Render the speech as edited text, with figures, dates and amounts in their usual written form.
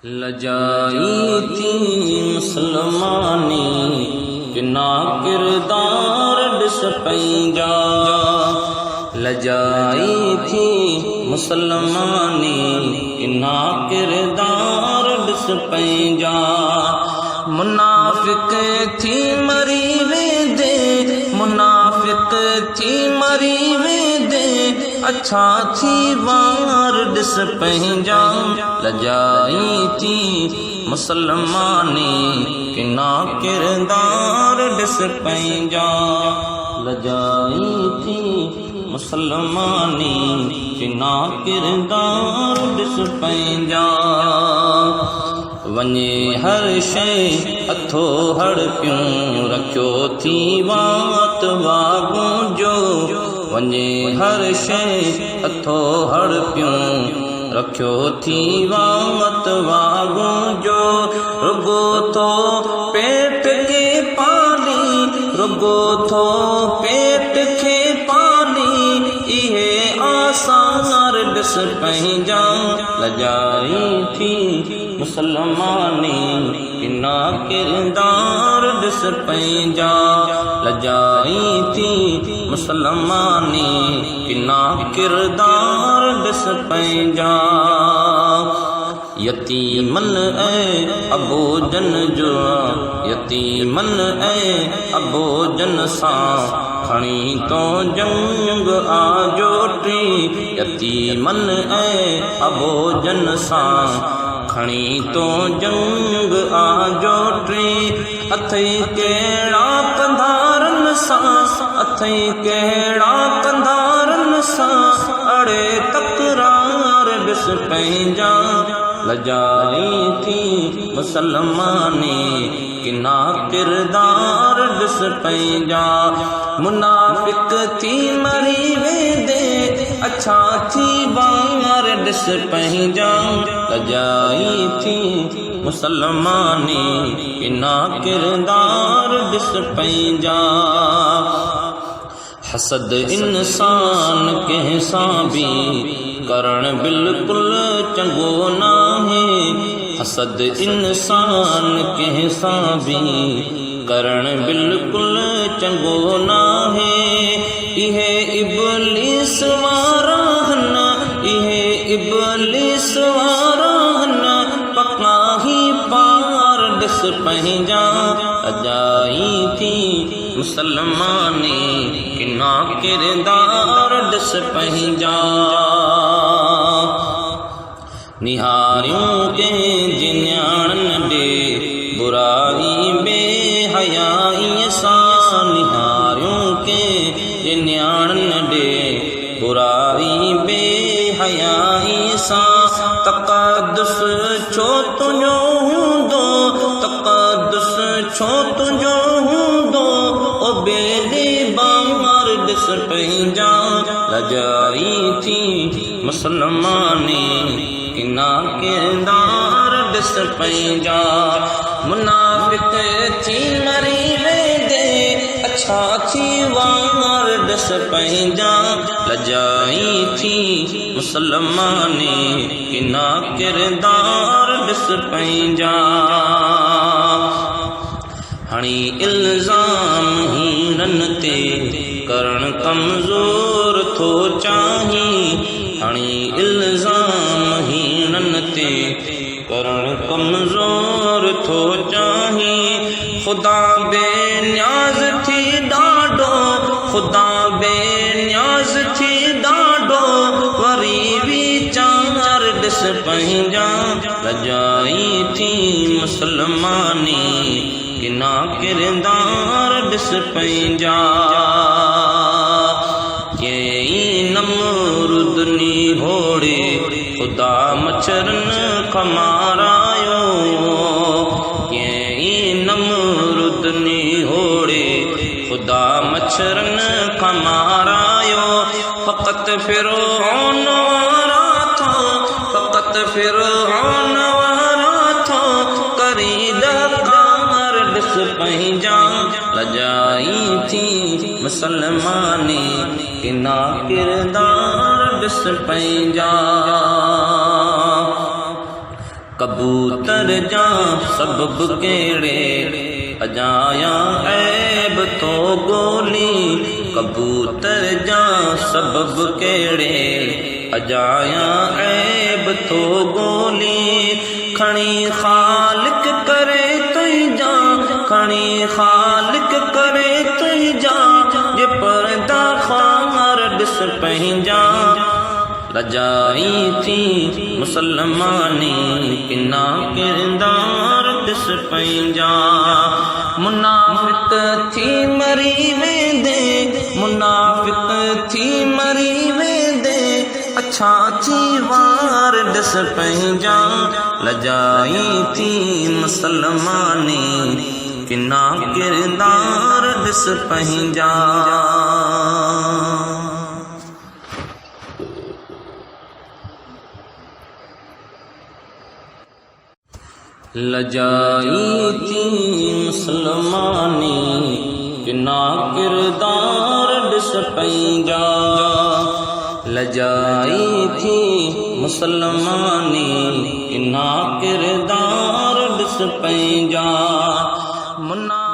लजाई थी मुसलमानी किना किरदार डिस पैंजा। लजाई थी मुसलमानी किना किरदार डिस पैंजा। मुनाफिक थी मरी वेंदे, मुनाफिक थी मरी वेंदे, अच्छा थी वार डिस पंहिंजा। लजाई थी मुसलमानी किना किरदार डिस पंहिंजा। लजाई थी मुसलमानी किना किरदार डिस पंहिंजा। वञे हर शइ हथो हड़ पियूं रखियो थी वात वागूं जो। वञे हर शइ हथो हड़ पियूं रखियो थी वात वागूं जो। रुगो थो पेट खे पाली, रुगो थो पेट खे पाली, इहे आसार डिस पंहिंजा। लजाई थी मुसलमानी किना किरदार डिस पंहिंजा। लजाई थी मुसलमानी किना किरदार डिस पंहिंजा। यतीमन ऐं अबोजन जो, यतीमन ऐं अबोजन सां खणी तो जंग आजोटी। यतीमन ऐं अबोजन सां खणी तो जंग आजोटी। अथई कहिड़ा कंधारनि सां, अथई कहिड़ा कंधारनि सां, अड़े तकरार डिस पंहिंजा। लजाई थी मुसलमानी किना किरदार डिस पंहिंजा। मुनाफिक थी मरी वेंदे, अच्छा थी वार डिस पंहिंजा। लजाई थी मुसलमानी किना किरदार डिस पंहिंजा। हसद इंसान कंहिंसां बि करण बिल्कुल चङो नाहे। हसद इंसान कंहिंसां बि करण बिल्कुल चङो नाहे। इहे इब्लीस वारा हन, इहे इब्लीस वारा हन, पक्का ही पार डिस पंहिंजा। लजाई थी मुसलमानी किना किरदार डिस पंहिंजा। निहारियूं कंहिंजी न्याणनि ॾे बुराई बेहयाईअ सां। निहारियूं कंहिंजी न्याणनि ॾे बुराई बेहयाईअ सां। तक़दुस छो तुंहिंजो हूंदो, तक़दुस छो तुंहिंजो हूंदो, ओ बेली बार डिस पंहिंजा। लजाई थी मुसलमानी किना किरदार डिस पंहिंजा। मुनाफिक थी मरी वेंदे, अच्छा थी वार डिस पंहिंजा। लजाई थी मुसलमानी किना किरदार डिस पंहिंजा। हणी इल्ज़ाम हीननि ते करण कमज़ोर थो चाही। हणी इल्ज़ाम हीननि ते करण कमज़ोर थो चाही। ख़ुदा बेनियाज़ थी ॾाढो, ख़ुदा बेनियाज़ थी ॾाढो, वरी वीचार डिस पंहिंजा। लजाई थी मुसलमानी किना किरदार डिस पंहिंजा। केई नमरूदनी होड़े ख़ुदा मच्छरनि खां मारायो। केई नमरूदनी होड़े ख़ुदा मच्छरनि खां मारायो। फ़क़त फ़िरऔन वारा था, फ़क़त फ़िरऔन वारा था, करी ॾकार डिस पंहिंजा। लजाई थी मुसलमानी किना किरदार डिस पंहिंजा। कबूतर जा सबब केड़े अजाया ऐब तो गोली, कबूतर जा सबब केड़े अजाया ऐब तो गोली। खणी खालिक करे तुई जा, खणी खालिक करे तुई जा, जे पर्दा खार दिस पंहिंजा। लजाई थी मुसलमानी किना किरदार दिस पंहिंजा। मुनाफिक थी मरी वेंदे, मुनाफिक थी मरी वेंदे, अच्छा थी वार दिस पंहिंजा। लजाई थी मुसलमानी किना किरदार दिस पंहिंजा। लजाई थी मुसलमानी किना किरदार दिस पंहिंजा। लजाई थी मुसलमानी किना किरदार दिस पंहिंजा। मुना